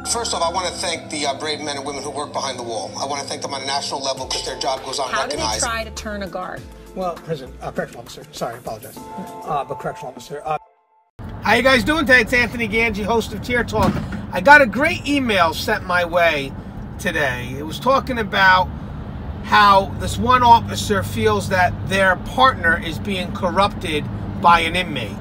First off, I want to thank the brave men and women who work behind the wall. I want to thank them on a national level because their job goes unrecognized. How do they try to turn a guard? Well, correctional officer. Sorry, I apologize. But correctional officer. How you guys doing today? It's Anthony Gangi, host of Tier Talk. I got a great email sent my way today. It was talking about how this one officer feels that their partner is being corrupted by an inmate.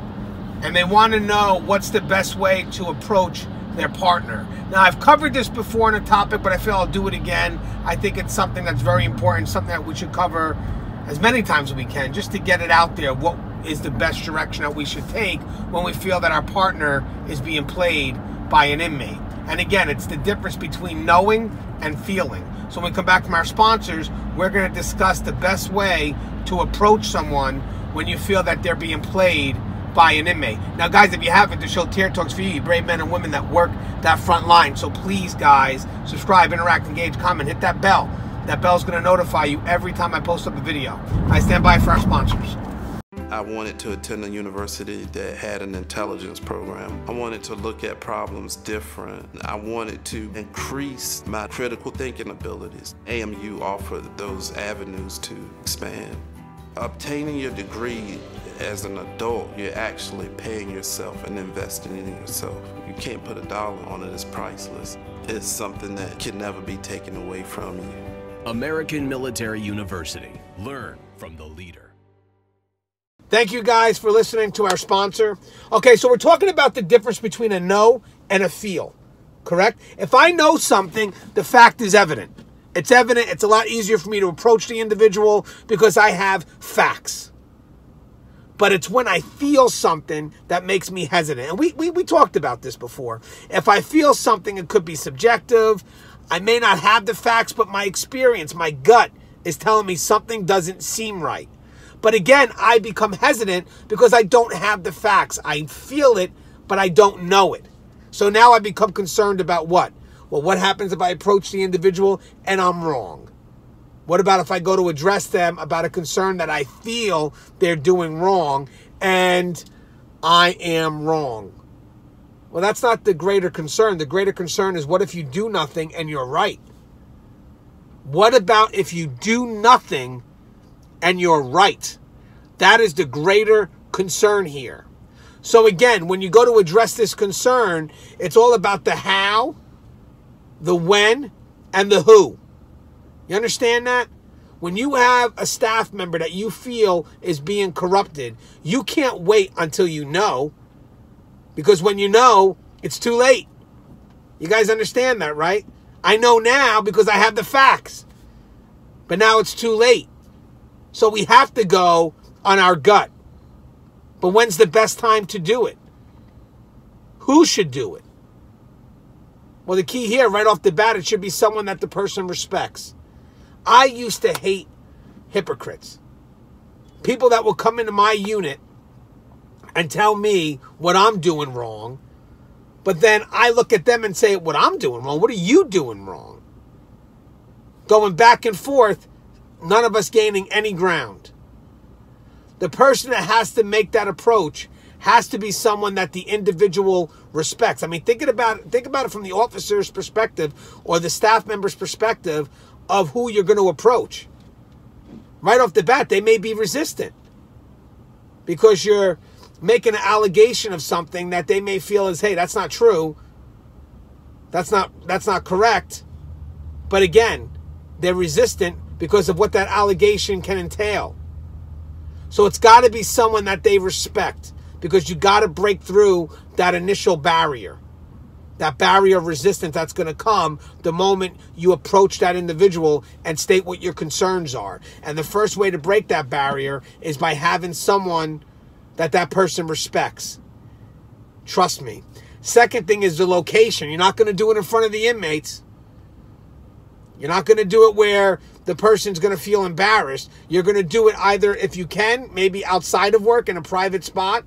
And they want to know what's the best way to approach their partner. Now, I've covered this before in a topic, but I feel I'll do it again. I think it's something that's very important, something that we should cover as many times as we can, just to get it out there. What is the best direction that we should take when we feel that our partner is being played by an inmate? And again, it's the difference between knowing and feeling. So when we come back from our sponsors, we're going to discuss the best way to approach someone when you feel that they're being played by an inmate. Now, guys, if you haven't, the show Tier Talks for you brave men and women that work that front line. So please, guys, subscribe, interact, engage, comment, hit that bell. That bell's going to notify you every time I post up a video. I stand by for our sponsors. I wanted to attend a university that had an intelligence program. I wanted to look at problems different. I wanted to increase my critical thinking abilities. AMU offered those avenues to expand. Obtaining your degree as an adult, you're actually paying yourself and investing in yourself. You can't put a dollar on it, it's priceless. It's something that can never be taken away from you. American Military University. Learn from the leader. Thank you guys for listening to our sponsor. Okay, so we're talking about the difference between a know and a feel, correct? If I know something, the fact is evident. It's evident. It's a lot easier for me to approach the individual because I have facts. But it's when I feel something that makes me hesitant. And we talked about this before. If I feel something, it could be subjective. I may not have the facts, but my experience, my gut is telling me something doesn't seem right. But again, I become hesitant because I don't have the facts. I feel it, but I don't know it. So now I become concerned about what? Well, what happens if I approach the individual and I'm wrong? What about if I go to address them about a concern that I feel they're doing wrong and I am wrong? Well, that's not the greater concern. The greater concern is what if you do nothing and you're right? What about if you do nothing and you're right? That is the greater concern here. So again, when you go to address this concern, it's all about the how, the when, and the who. You understand that? When you have a staff member that you feel is being corrupted, you can't wait until you know, because when you know, it's too late. You guys understand that, right? I know now because I have the facts, but now it's too late. So we have to go on our gut. But when's the best time to do it? Who should do it? Well, the key here, right off the bat, it should be someone that the person respects. I used to hate hypocrites. People that will come into my unit and tell me what I'm doing wrong, but then I look at them and say, what I'm doing wrong? What are you doing wrong? Going back and forth, none of us gaining any ground. The person that has to make that approach has to be someone that the individual respects. I mean, think about it from the officer's perspective or the staff member's perspective of who you're going to approach. Right off the bat, they may be resistant because you're making an allegation of something that they may feel is, hey, that's not true. That's not correct. But again, they're resistant because of what that allegation can entail. So it's got to be someone that they respect, because you got to break through that initial barrier, that barrier of resistance that's going to come the moment you approach that individual and state what your concerns are. And the first way to break that barrier is by having someone that person respects. Trust me. Second thing is the location. You're not going to do it in front of the inmates. You're not going to do it where the person's going to feel embarrassed. You're going to do it either, if you can, maybe outside of work in a private spot,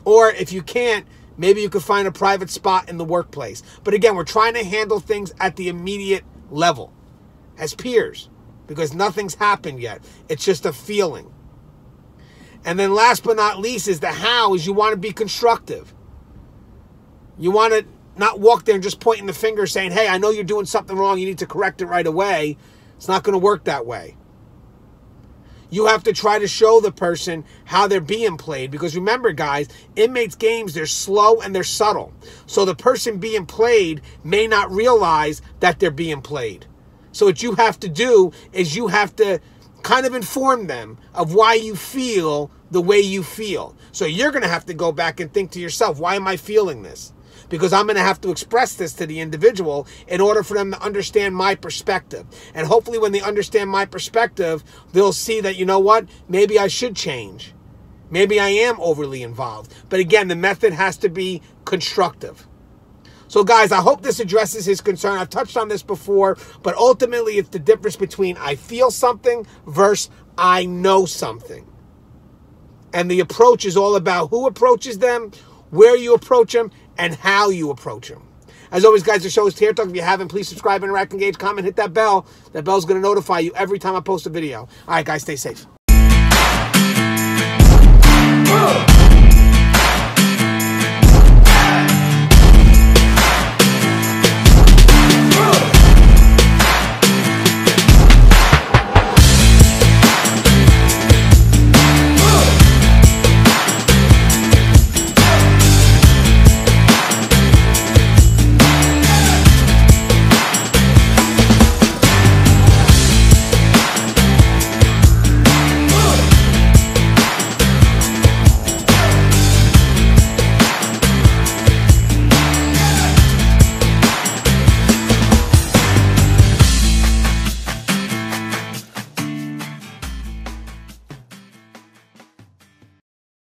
or if you can't, maybe you could find a private spot in the workplace. But again, we're trying to handle things at the immediate level as peers because nothing's happened yet. It's just a feeling. And then last but not least is the how, is you want to be constructive. You want to not walk there and just pointing the finger saying, hey, I know you're doing something wrong. You need to correct it right away. It's not going to work that way. You have to try to show the person how they're being played. Because remember, guys, inmates games, they're slow and they're subtle. So the person being played may not realize that they're being played. So what you have to do is you have to kind of inform them of why you feel the way you feel. So you're going to have to go back and think to yourself, why am I feeling this? Because I'm going to have to express this to the individual in order for them to understand my perspective. And hopefully when they understand my perspective, they'll see that, you know what, maybe I should change. Maybe I am overly involved. But again, the method has to be constructive. So guys, I hope this addresses his concern. I've touched on this before, but ultimately it's the difference between I feel something versus I know something. And the approach is all about who approaches them, where you approach them, and how you approach them. As always, guys, the show is Tear Talk. If you haven't, please subscribe, interact, engage, comment, hit that bell. That bell's going to notify you every time I post a video. All right, guys, stay safe.